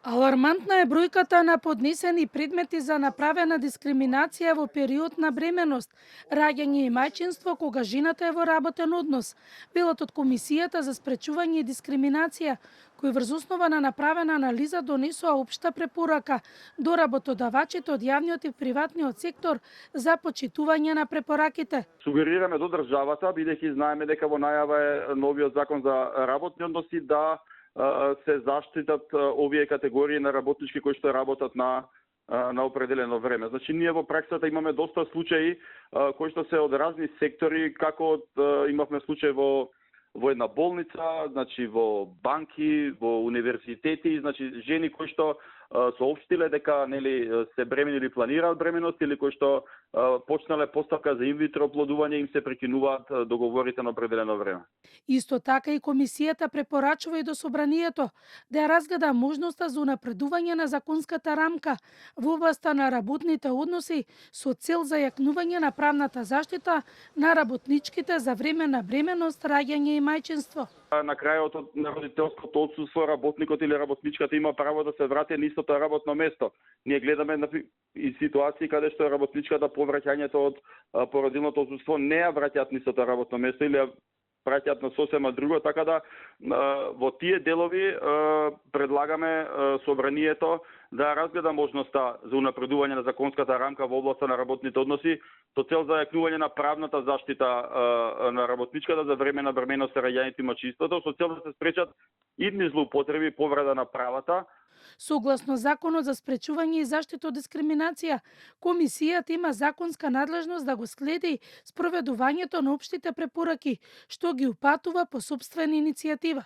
Алармантна е бројката на поднесени предмети за направена дискриминација во период на бременост, раѓање и мајчинство кога жената е во работен однос. Велат од Комисијата за спречување и дискриминација, кој врз основа на направена анализа донесоа општа препорака до работодавачите од јавниот и приватниот сектор за почитување на препораките. Сугерираме до државата, бидејќи знаеме дека во најава е новиот закон за работни односи, да се заштитат овие категории на работнички кои што работат на определено време. Значи, ние во праксата имаме доста случаи кои што се од разни сектори, како имавме случај во една болница, значи во банки, во универзитети, значи жени кои што соопштиле дека се бремени или планираат бременост, или кои што почнале постапка за инвитро оплодување, им се прекинуваат договорите на определено време. Исто така и Комисијата препорачува и до Собранието да ја разгледа можноста за унапредување на законската рамка во областа на работните односи со цел за јакнување на правната заштита на работничките за време на бременост, раѓање и мајчинство. На крајот од родителското отсуство работникот или работничката има право да се врати на истото работно место. Ние гледаме и ситуации каде што работничката по враќањето од породилното отсуство не ја враќаат на истото работно место или ја праќаат на сосема друго, така да во тие делови предлагаме Собранието да разгледа можноста за унапредување на законската рамка во областа на работните односи со цел за јакнување на правната заштита на работничката за време на бременост, раѓањето и мајчинството, со цел да се спречат идни злоупотреби и повреда на правата. Согласно Законот за спречување и заштита од дискриминација, Комисијата има законска надлежност да го следи спроведувањето на општите препораки, што ги упатува по сопствена иницијатива.